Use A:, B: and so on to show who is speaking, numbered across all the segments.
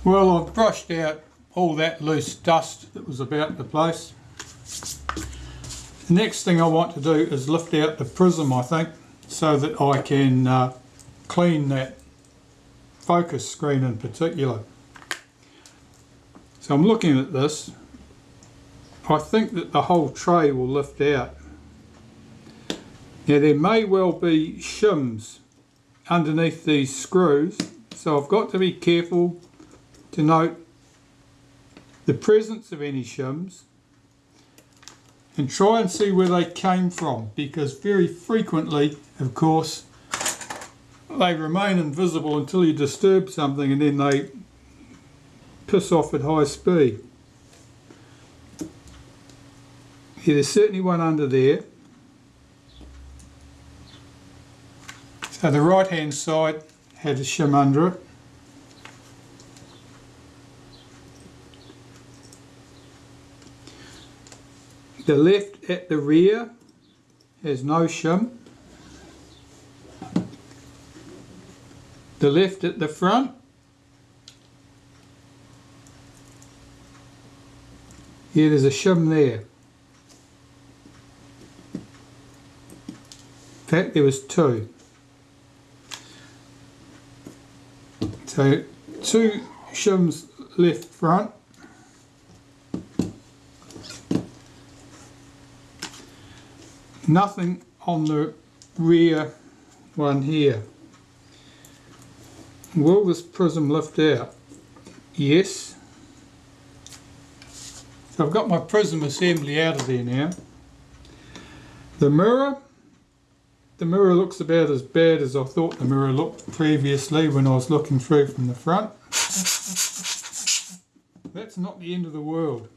A: Well, I've brushed out all that loose dust that was about the place. The next thing I want to do is lift out the prism, I think, so that I can clean that focus screen in particular. So I'm looking at this. I think that the whole tray will lift out. Now there may well be shims underneath these screws, so I've got to be careful to note the presence of any shims and try and see where they came from, because very frequently, of course, they remain invisible until you disturb something and then they piss off at high speed. Yeah, there's certainly one under there. So the right hand side had a shim under it. The left at the rear has no shim. The left at the front, yeah, there's a shim there. In fact, there was two. So 2 shims left front. Nothing on the rear one here. Will this prism lift out? Yes. So I've got my prism assembly out of there now. The mirror looks about as bad as I thought the mirror looked previously when I was looking through from the front. That's not the end of the world.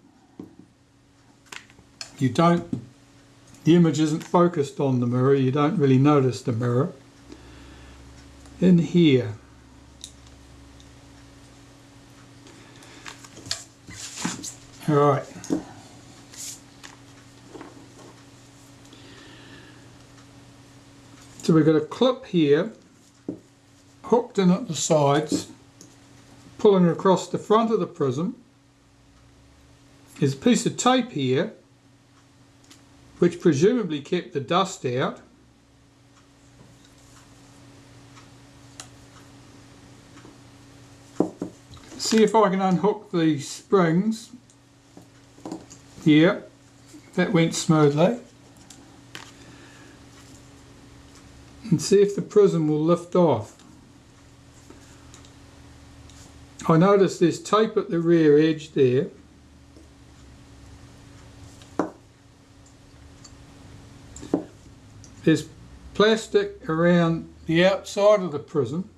A: The image isn't focused on the mirror, you don't really notice the mirror. In here, alright. So we've got a clip here, hooked in at the sides, pulling across the front of the prism. There's a piece of tape here, which presumably kept the dust out. See if I can unhook these springs. Yeah, that went smoothly. And see if the prism will lift off. I notice there's tape at the rear edge there. There's plastic around the outside of the prism.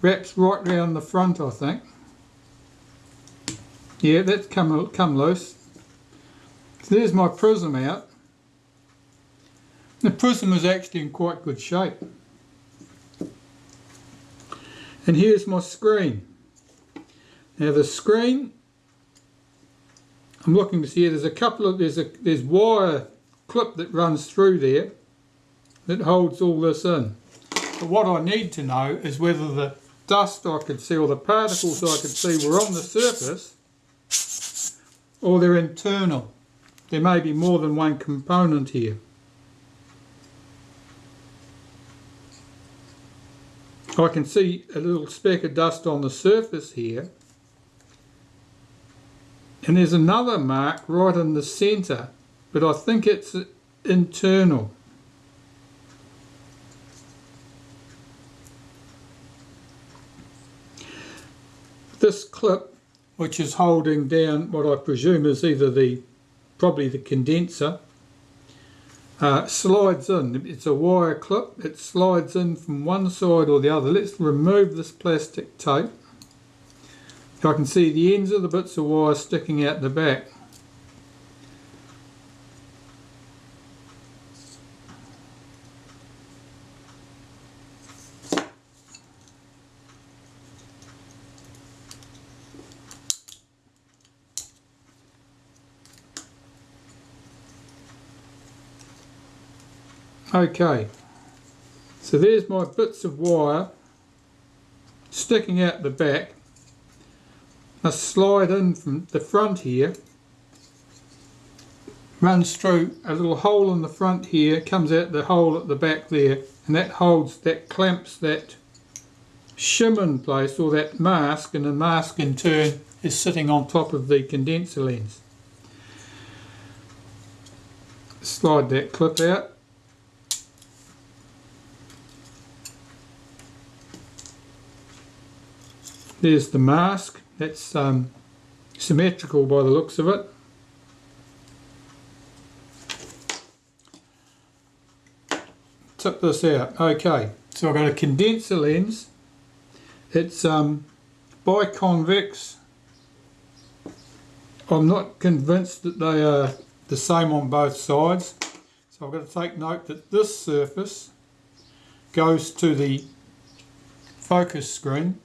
A: Wraps right round the front, I think. Yeah, that's come loose. So there's my prism out. The prism is actually in quite good shape. And here's my screen. Now the screen, I'm looking to see, there's a couple of, there's wire clip that runs through there that holds all this in. But what I need to know is whether the dust I could see or the particles I could see were on the surface or they're internal. There may be more than one component here. I can see a little speck of dust on the surface here, and there's another mark right in the centre, but I think it's internal. This clip, which is holding down what I presume is either probably the condenser, slides in. It's a wire clip, it slides in from one side or the other. Let's remove this plastic tape. I can see the ends of the bits of wire sticking out the back. Okay, so there's my bits of wire sticking out the back. a slide in from the front here, runs through a little hole in the front here, comes out the hole at the back there, and that clamps that shim in place, or that mask, and the mask in turn is sitting on top of the condenser lens. Slide that clip out. There's the mask. That's symmetrical by the looks of it. Tip this out. Okay, so I've got a condenser lens. It's biconvex. I'm not convinced that they are the same on both sides, so I've got to take note that this surface goes to the focus screen,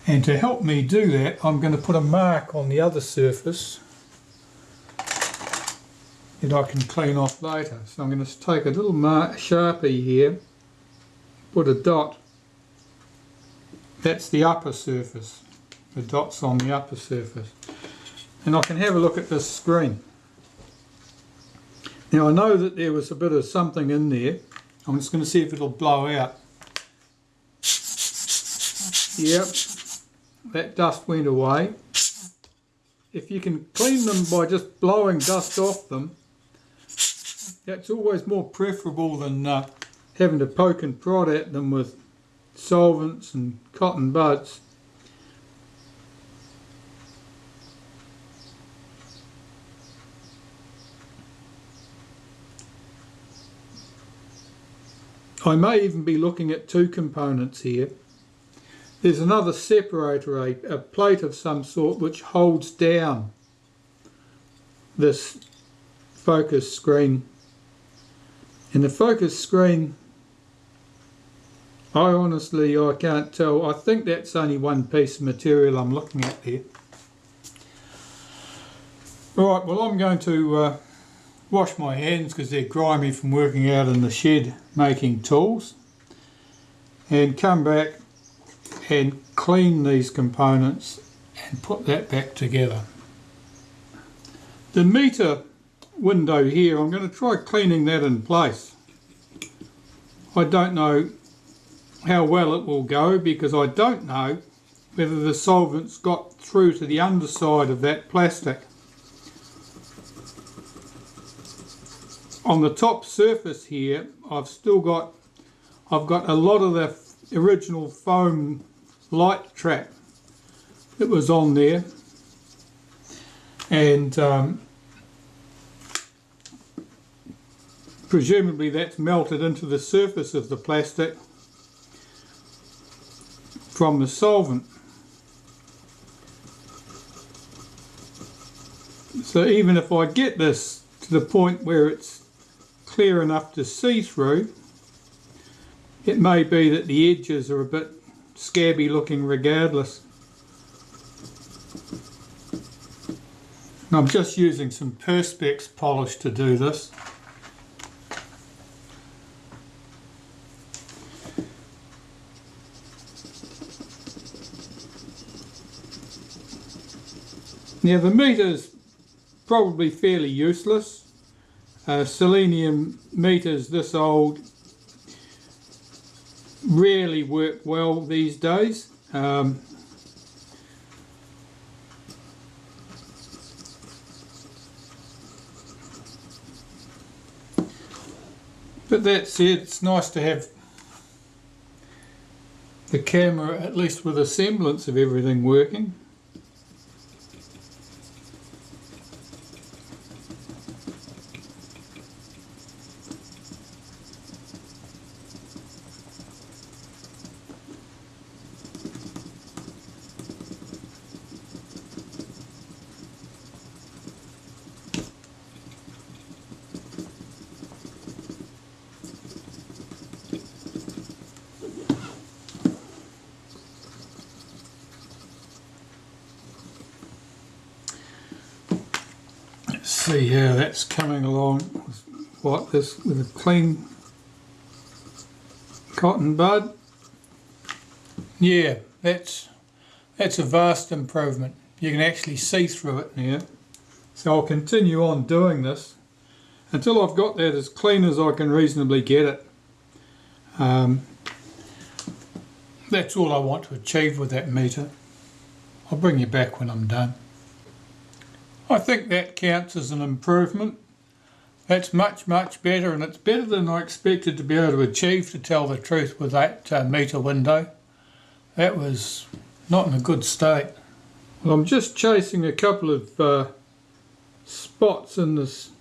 A: and to help me do that I'm going to put a mark on the other surface that I can clean off later. So I'm going to take a little Sharpie here, put a dot. That's the upper surface. The dot's on the upper surface. And I can have a look at this screen. Now I know that there was a bit of something in there. I'm just going to see if it'll blow out. Yep, that dust went away. If you can clean them by just blowing dust off them, that's always more preferable than having to poke and prod at them with solvents and cotton buds. I may even be looking at two components here. There's another separator, a plate of some sort, which holds down this focus screen. And the focus screen, I can't tell. I think that's only one piece of material I'm looking at there. Alright, well I'm going to wash my hands because they're grimy from working out in the shed making tools, and come back and clean these components and put that back together. The meter window here, I'm going to try cleaning that in place. I don't know how well it will go because I don't know whether the solvents got through to the underside of that plastic. On the top surface here I've got a lot of the original foam light trap that was on there, and presumably that's melted into the surface of the plastic from the solvent. So even if I get this to the point where it's clear enough to see through, it may be that the edges are a bit scabby looking regardless. And I'm just using some Perspex polish to do this. Now the meter's probably fairly useless. Selenium meters this old rarely work well these days. But that said, it's nice to have the camera at least with a semblance of everything working. See how that's coming along with a clean cotton bud. Yeah, that's a vast improvement. You can actually see through it now. So I'll continue on doing this until I've got that as clean as I can reasonably get it. That's all I want to achieve with that meter. I'll bring you back when I'm done. I think that counts as an improvement. That's much better, and it's better than I expected to be able to achieve, to tell the truth, with that meter window. That was not in a good state. Well, I'm just chasing a couple of spots in this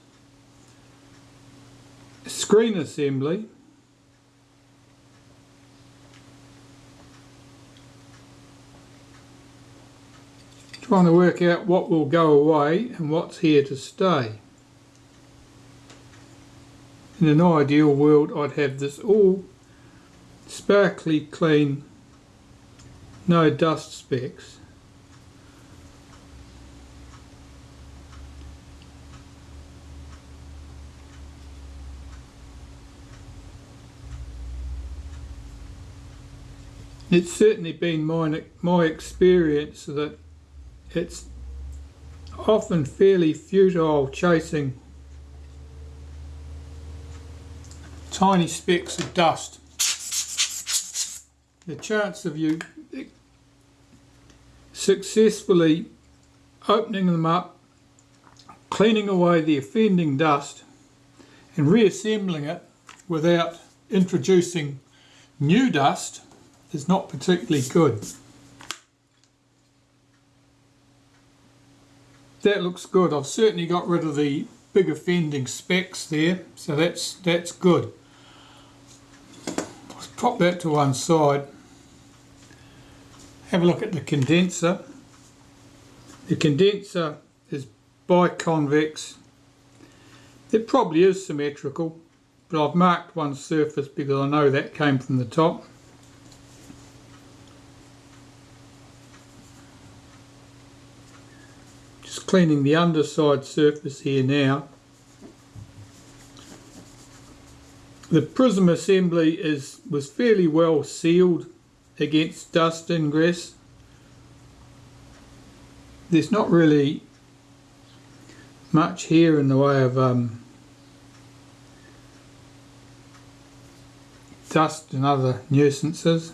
A: screen assembly. Trying to work out what will go away and what's here to stay. In an ideal world, I'd have this all sparkly clean, no dust specks. It's certainly been my experience that it's often fairly futile chasing tiny specks of dust. The chance of you successfully opening them up, cleaning away the offending dust and reassembling it without introducing new dust is not particularly good. That looks good. I've certainly got rid of the big offending specks there, so that's good. Let's pop that to one side. Have a look at the condenser. The condenser is biconvex. It probably is symmetrical, but I've marked one surface because I know that came from the top. Just cleaning the underside surface here now. The prism assembly was fairly well sealed against dust ingress. There's not really much here in the way of dust and other nuisances.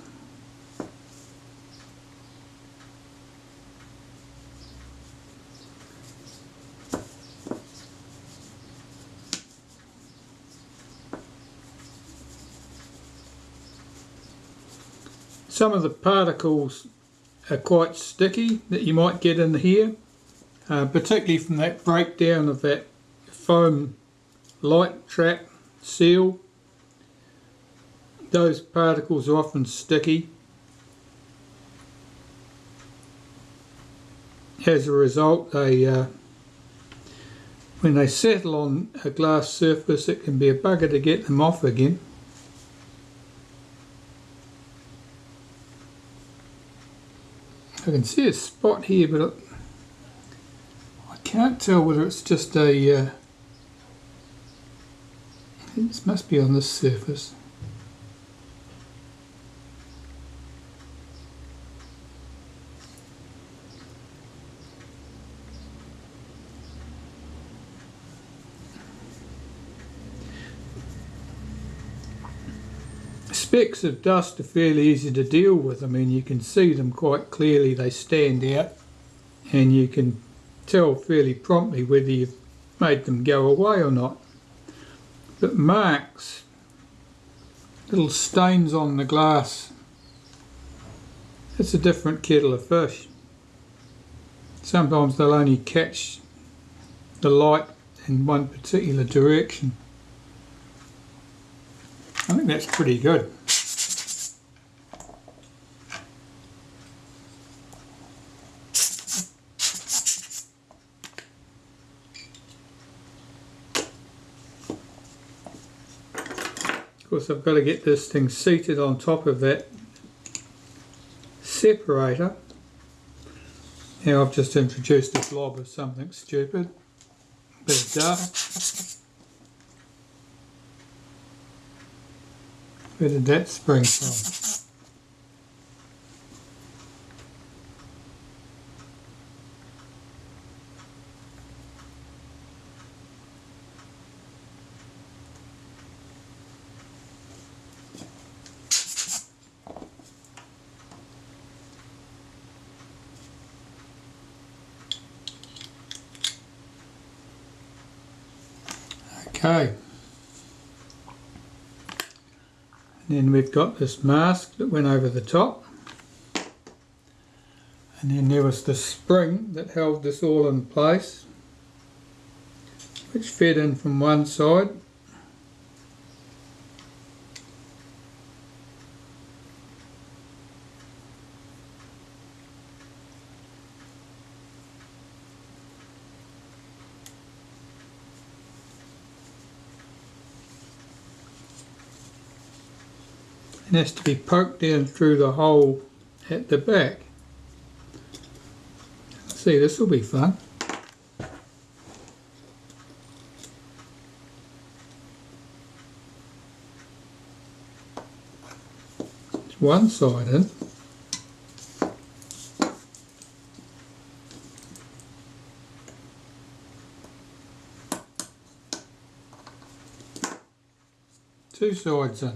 A: Some of the particles are quite sticky that you might get in here, particularly from that breakdown of that foam light trap seal. Those particles are often sticky. As a result, when they settle on a glass surface, it can be a bugger to get them off again. I can see a spot here, but I can't tell whether it's just a... this must be on this surface. Specks of dust are fairly easy to deal with. I mean, you can see them quite clearly, they stand out, and you can tell fairly promptly whether you've made them go away or not. But marks, little stains on the glass, it's a different kettle of fish. Sometimes they'll only catch the light in one particular direction. I think that's pretty good. Of course, I've got to get this thing seated on top of that separator. Now I've just introduced a blob of something stupid. A bit of dust. Where did that spring from? Okay. And then we've got this mask that went over the top. And then there was the spring that held this all in place, which fed in from one side. And has to be poked down through the hole at the back. See, this will be fun. It's one side in. Two sides in.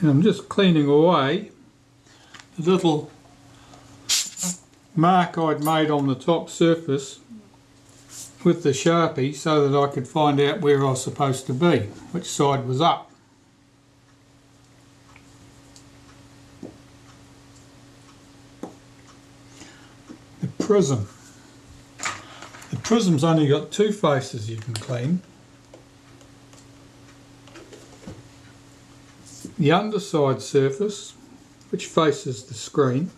A: And I'm just cleaning away the little mark I'd made on the top surface with the Sharpie so that I could find out where I was supposed to be, which side was up. The prism. The prism's only got two faces you can clean. The underside surface, which faces the screen,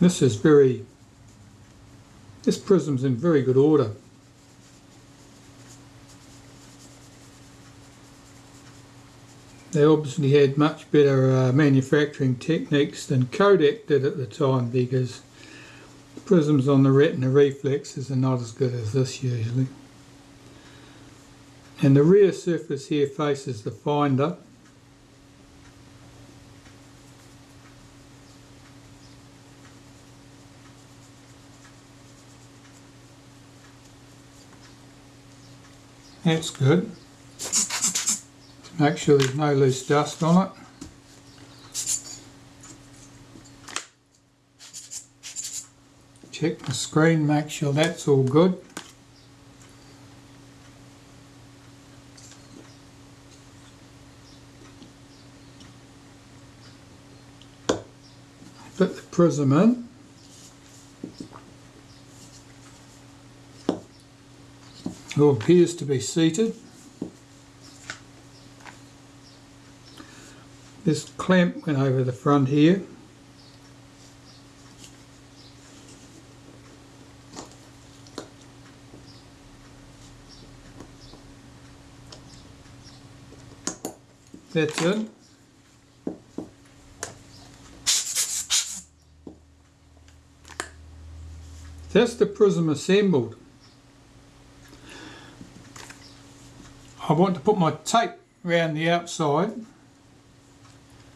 A: this prism's in very good order. They obviously had much better manufacturing techniques than Kodak did at the time, because the prisms on the retina reflexes are not as good as this usually. And the rear surface here faces the finder. That's good. Make sure there's no loose dust on it. Check the screen, make sure that's all good. Put the prism in. It appears to be seated. This clamp went over the front here. That's it. That's the prism assembled. I want to put my tape around the outside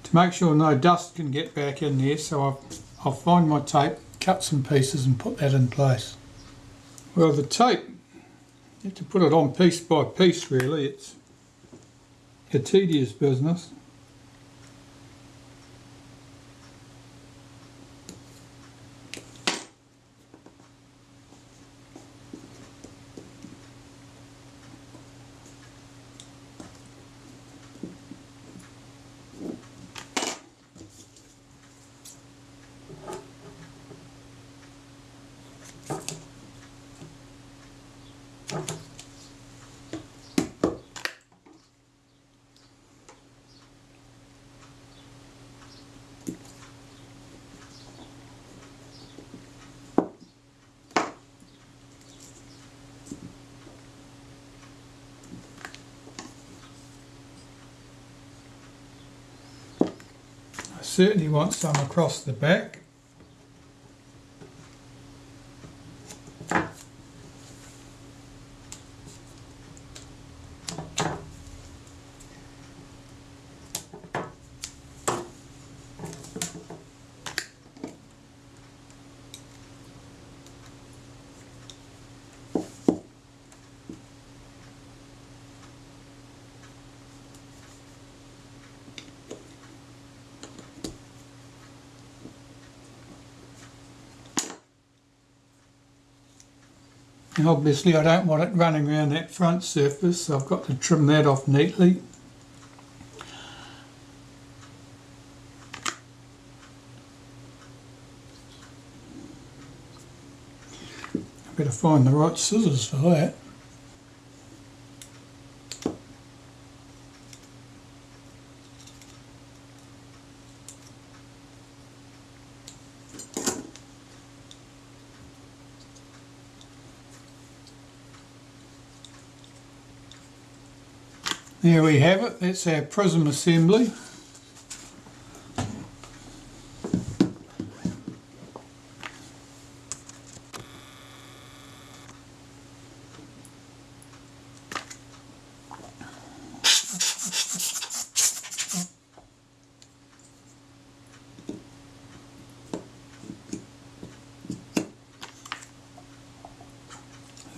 A: to make sure no dust can get back in there, so I'll find my tape, cut some pieces and put that in place. Well, the tape, you have to put it on piece by piece really. It's a tedious business. Certainly want some across the back. And obviously I don't want it running around that front surface, so I've got to trim that off neatly. I better find the right scissors for that. There we have it, that's our prism assembly.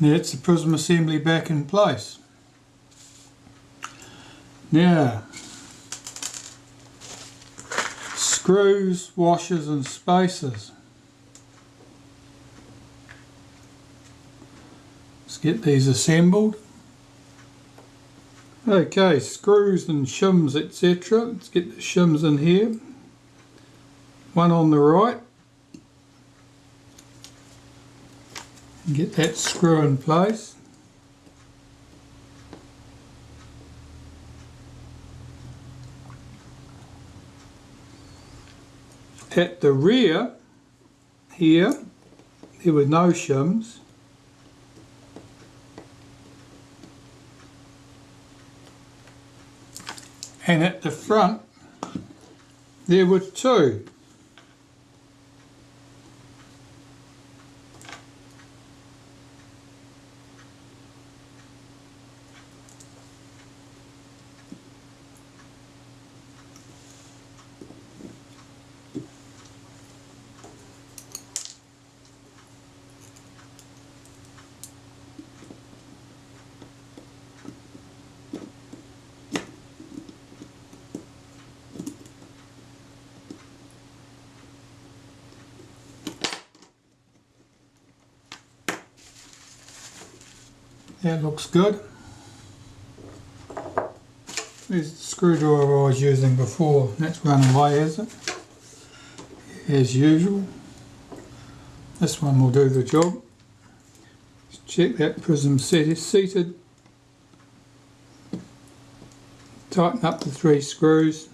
A: That's the prism assembly back in place. Now, screws, washers and spacers. Let's get these assembled. Okay, screws and shims, etc. Let's get the shims in here. One on the right. And get that screw in place. At the rear here, there were no shims. And at the front, there were two. That looks good. There's the screwdriver I was using before. That's run away, is it? As usual. This one will do the job. Let's check that prism set is seated. Tighten up the 3 screws.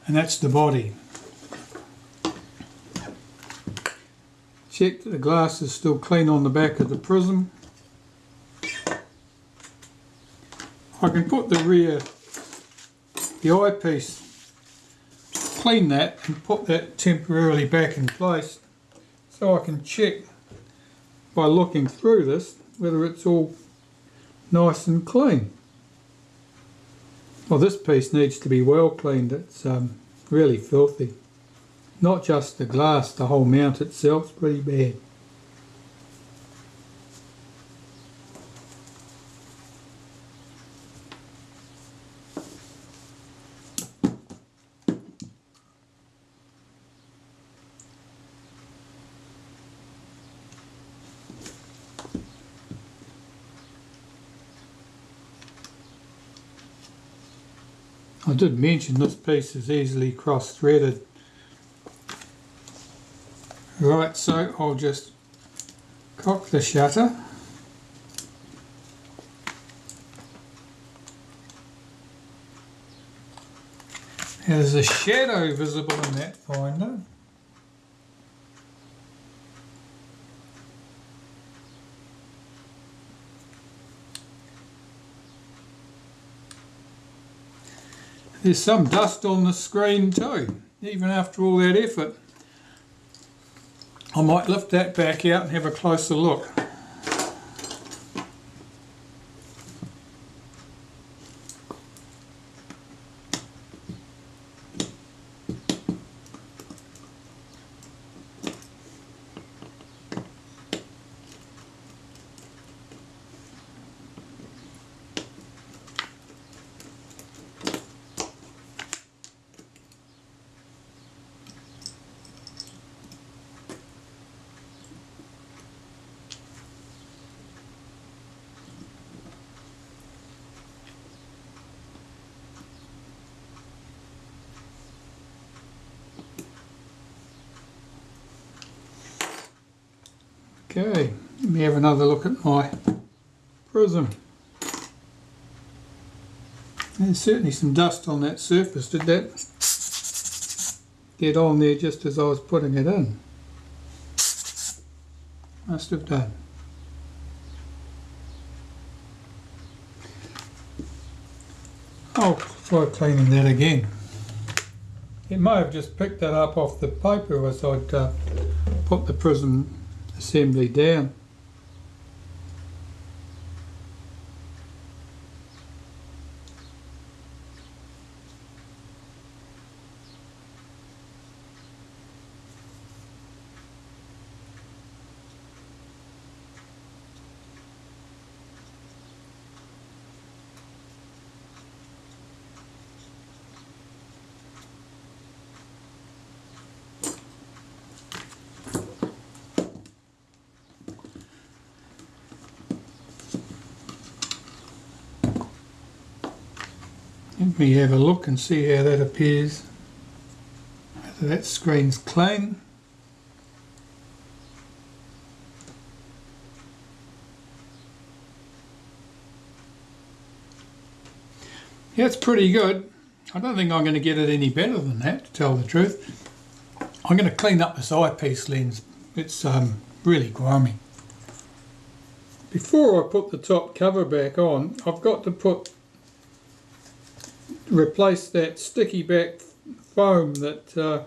A: And that's the body. Check that the glass is still clean on the back of the prism. I can put the eyepiece, clean that and put that temporarily back in place so I can check by looking through this whether it's all nice and clean. Well, this piece needs to be well cleaned, it's really filthy. Not just the glass, the whole mount itself's pretty bad. I did mention this piece is easily cross-threaded. Right, so I'll just cock the shutter. There's a shadow visible in that finder. There's some dust on the screen too, even after all that effort. I might lift that back out and have a closer look. Okay, let me have another look at my prism. There's certainly some dust on that surface. Did that get on there just as I was putting it in? Must have done. I'll try cleaning that again. It may have just picked that up off the paper as I'd put the prism assembly down. Let me have a look and see how that appears. Whether that screen's clean. Yeah, it's pretty good. I don't think I'm going to get it any better than that, to tell the truth. I'm going to clean up this eyepiece lens. It's really grimy. Before I put the top cover back on, I've got to replace that sticky back foam that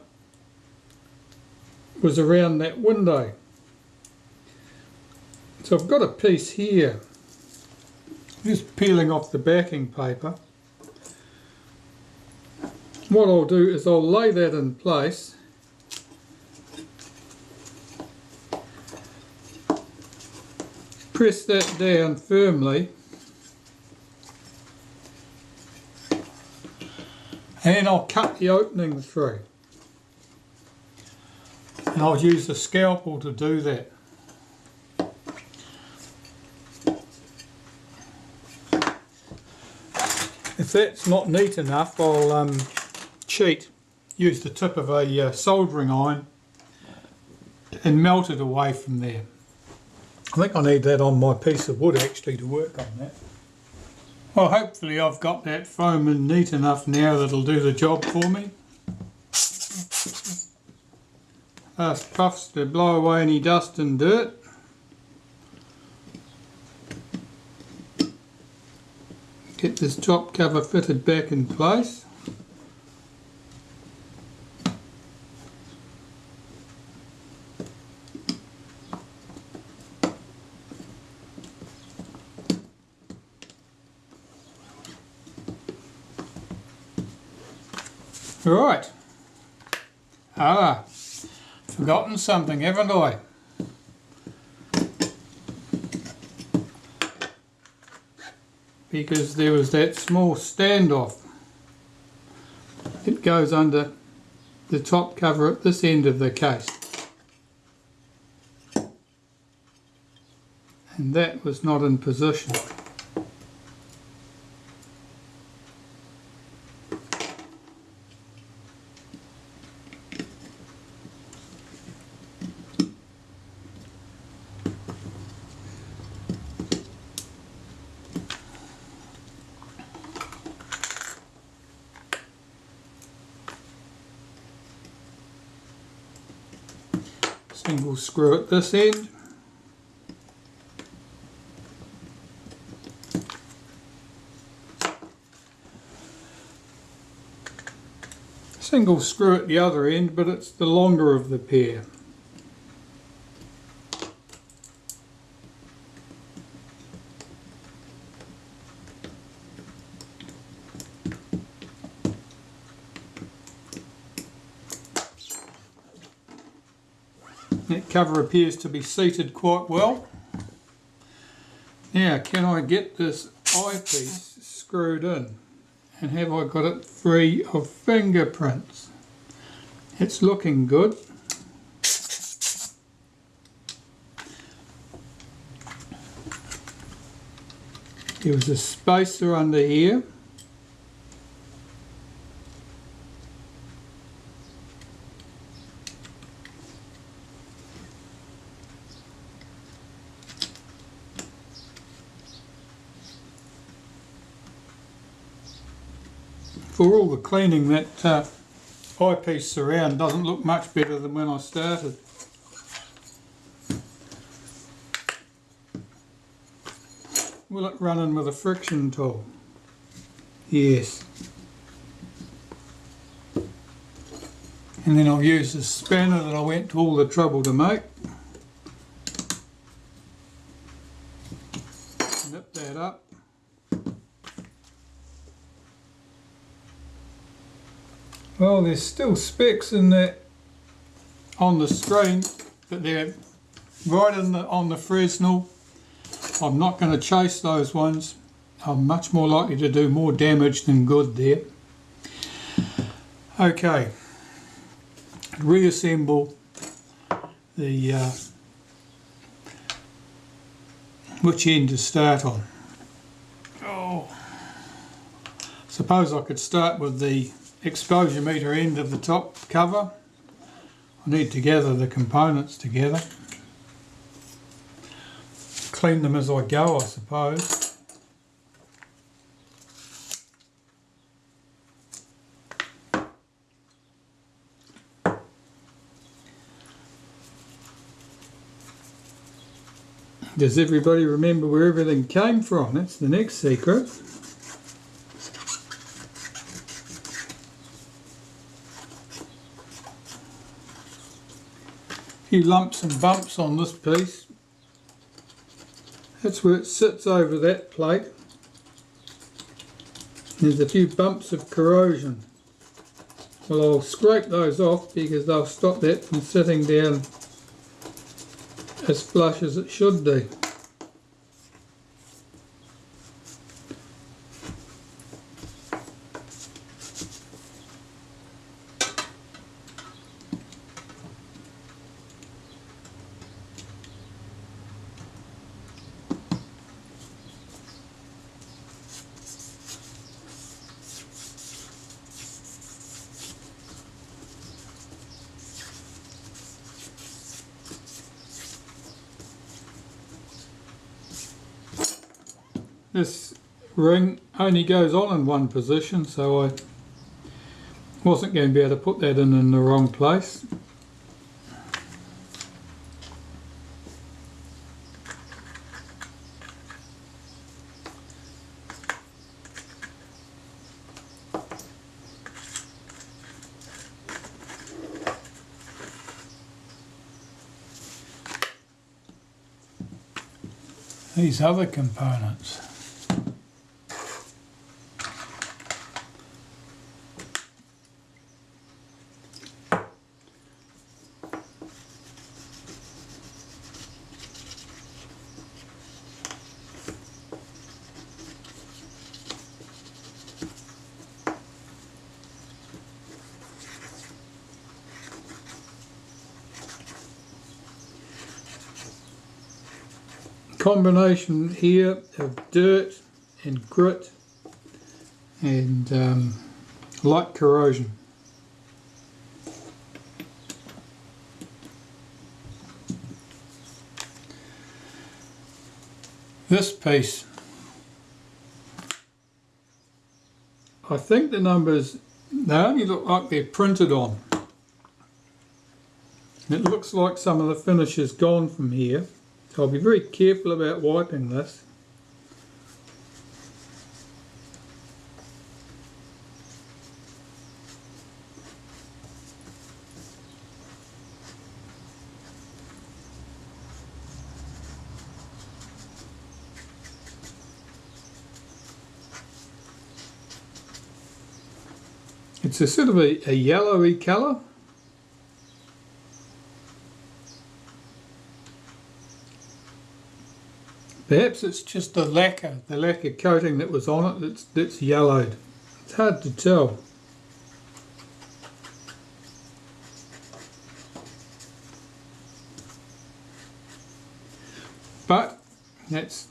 A: was around that window. So I've got a piece here, just peeling off the backing paper. What I'll do is I'll lay that in place, press that down firmly, and then I'll cut the opening through. And I'll use the scalpel to do that. If that's not neat enough, I'll cheat, use the tip of a soldering iron and melt it away from there. I think I need that on my piece of wood actually to work on that. Well, hopefully I've got that foam in neat enough now that it'll do the job for me. Last puffs to blow away any dust and dirt. Get this top cover fitted back in place. Right. Forgotten something, haven't I? Because there was that small standoff. It goes under the top cover at this end of the case. And that was not in position. Single screw at this end. Single screw at the other end, but it's the longer of the pair. That cover appears to be seated quite well. Now, can I get this eyepiece screwed in? And have I got it free of fingerprints? It's looking good. There was a spacer under here. For all the cleaning, that eyepiece surround doesn't look much better than when I started. Will it run in with a friction tool? Yes. And then I'll use the spanner that I went to all the trouble to make. Nip that up. Well, there's still specks in that on the screen, but they're right on the Fresnel. I'm not going to chase those ones. I'm much more likely to do more damage than good there. Okay, reassemble the which end to start on. Oh, suppose I could start with the exposure meter end of the top cover. I need to gather the components together. Clean them as I go, I suppose. Does everybody remember where everything came from? That's the next secret. A few lumps and bumps on this piece. That's where it sits over that plate. There's a few bumps of corrosion. Well, I'll scrape those off because they'll stop that from sitting down as flush as it should do. This ring only goes on in one position, so I wasn't going to be able to put that in the wrong place. These other components. Combination here of dirt and grit and light corrosion. This piece, I think the numbers, they only look like they're printed on. It looks like some of the finish is gone from here. So I'll be very careful about wiping this. It's a sort of a yellowy colour. Perhaps it's just the lacquer coating that was on it that's yellowed. It's hard to tell. But that's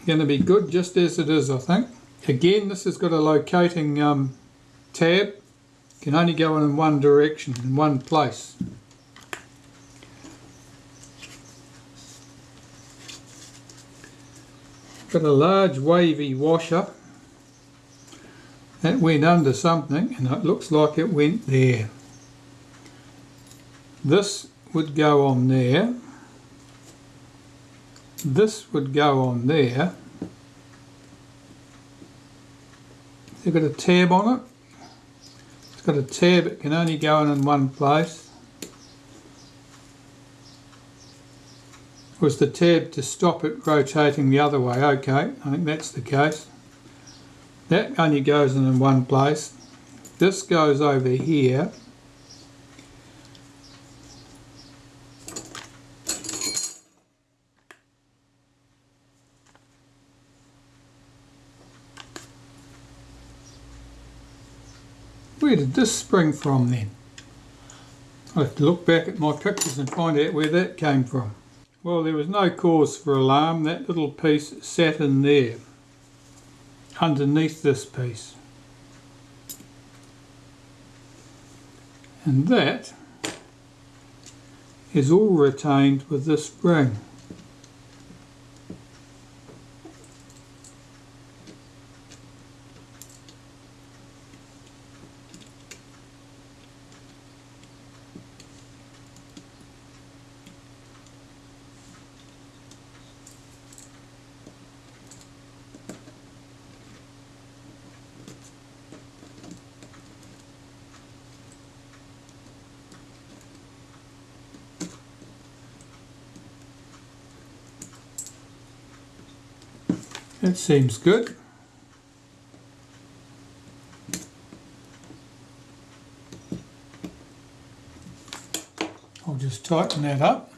A: going to be good just as it is, I think. Again, this has got a locating tab. Can only go in one direction, in one place. Got a large wavy washer. That went under something and it looks like it went there. This would go on there. This would go on there. It's got a tab on it. It's got a tab, it can only go in one place. Was the tab to stop it rotating the other way? Okay, I think that's the case. That only goes in one place. This goes over here. Where did this spring from then? I'll have to look back at my pictures and find out where that came from. Well, there was no cause for alarm. That little piece sat in there, underneath this piece. And that is all retained with this spring. That seems good. I'll just tighten that up.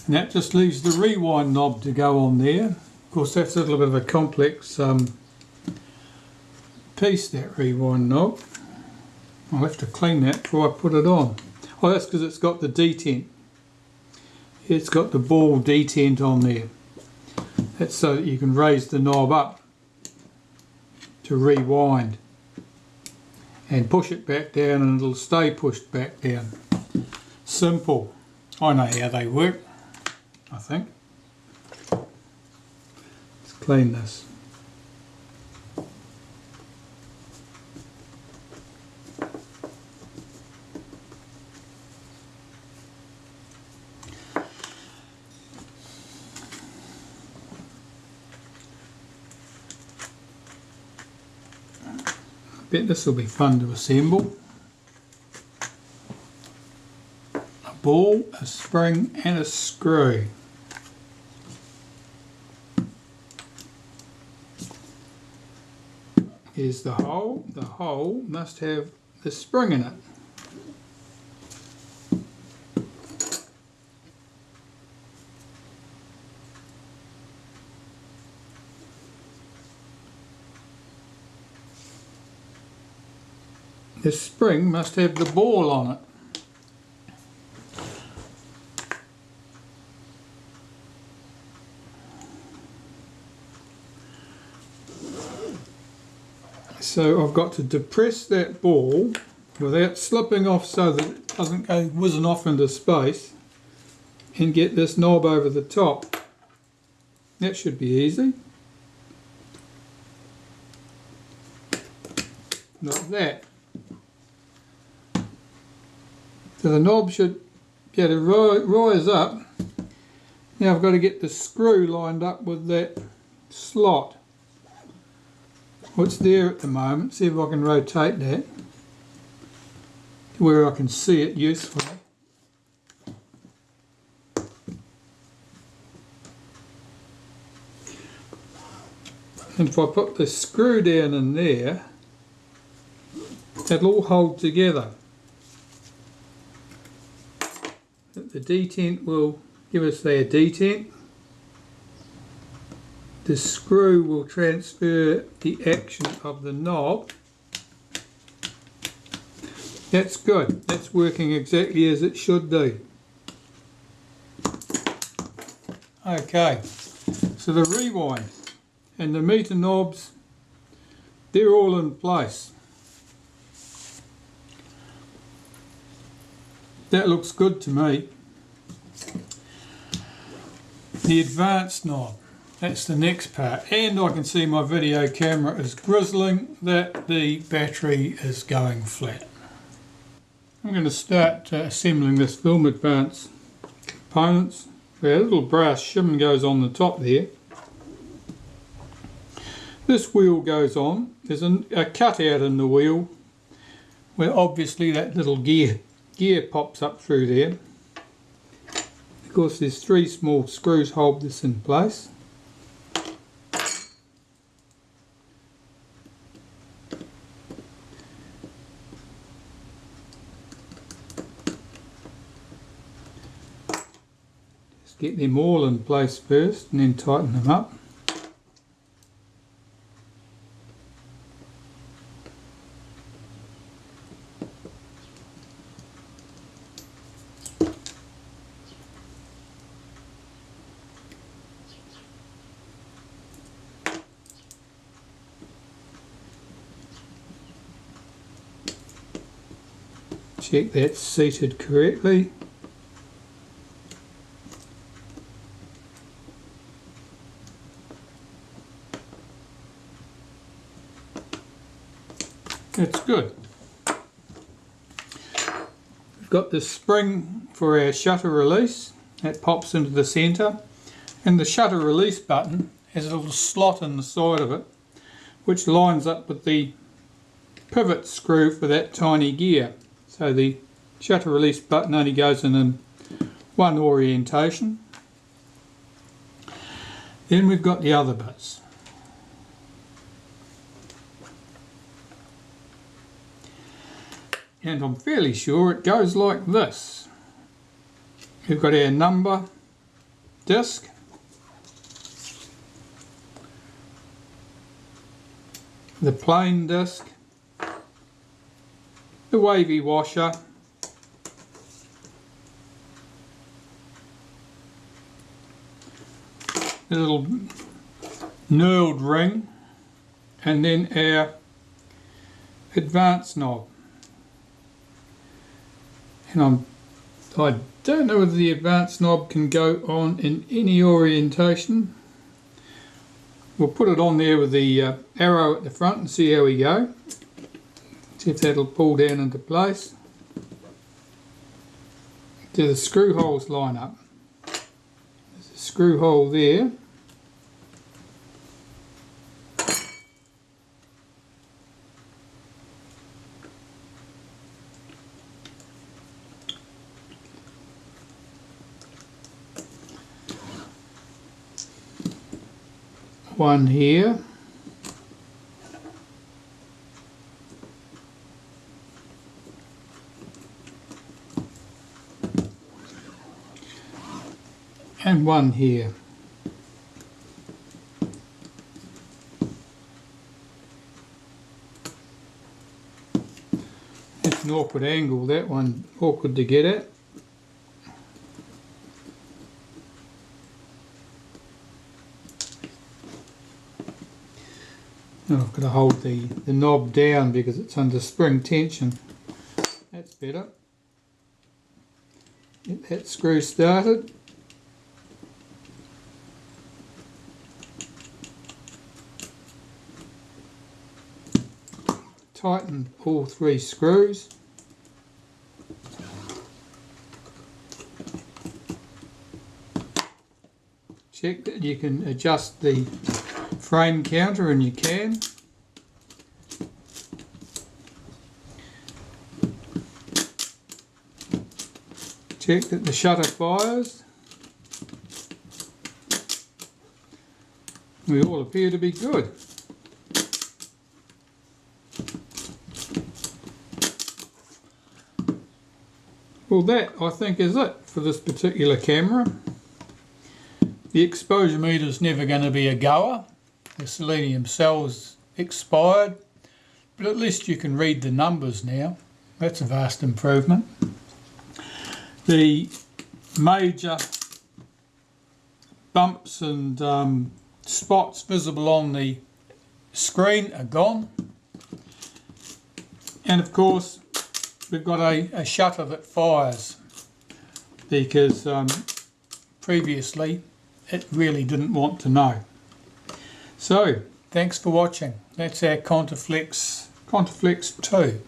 A: And that just leaves the rewind knob to go on there. Of course, that's a little bit of a complex piece, that rewind knob. I'll have to clean that before I put it on. Oh, that's because it's got the detent. It's got the ball detent on there. That's so that you can raise the knob up to rewind and push it back down and it'll stay pushed back down. Simple. I know how they work, I think. Let's clean this. I bet this will be fun to assemble. A ball, a spring and a screw. Here's the hole. The hole must have the spring in it. The spring must have the ball on it. So I've got to depress that ball without slipping off so that it doesn't go whizzing off into space and get this knob over the top. That should be easy. Like that. So the knob should get to rise up. Now I've got to get the screw lined up with that slot. What's there at the moment, see if I can rotate that to where I can see it usefully. And if I put the screw down in there, that'll all hold together. The detent will give us their detent. The screw will transfer the action of the knob. That's good. That's working exactly as it should do. Okay, so the rewind and the meter knobs, they're all in place. That looks good to me. The advanced knob, that's the next part, and I can see my video camera is grizzling that the battery is going flat. I'm going to start assembling this film advance components. Where a little brass shim goes on the top there. This wheel goes on. There's a cutout in the wheel where obviously that little gear pops up through there. Of course there's 3 small screws hold this in place. Just get them all in place first and then tighten them up. Check that's seated correctly. That's good. We've got the spring for our shutter release. That pops into the centre. And the shutter release button has a little slot in the side of it which lines up with the pivot screw for that tiny gear. So the shutter release button only goes in one orientation. Then we've got the other bits. And I'm fairly sure it goes like this. We've got our number disc. The plain disc. The wavy washer, the little knurled ring, and then our advanced knob. And I don't know whether the advanced knob can go on in any orientation. We'll put it on there with the arrow at the front and see how we go. See if that'll pull down into place. Do the screw holes line up? There's a screw hole there. One here. And one here. It's an awkward angle, that one, awkward to get at. And I've got to hold the knob down because it's under spring tension. That's better. Get that screw started. Tighten all 3 screws. Check that you can adjust the frame counter, and you can. Check that the shutter fires. We all appear to be good. Well, that I think is it for this particular camera. The exposure meter is never going to be a goer. The selenium cell's expired, but at least you can read the numbers now. That's a vast improvement. The major bumps and spots visible on the screen are gone. And of course, we've got a shutter that fires. because previously it really didn't want to know. So thanks for watching. That's our Contaflex II.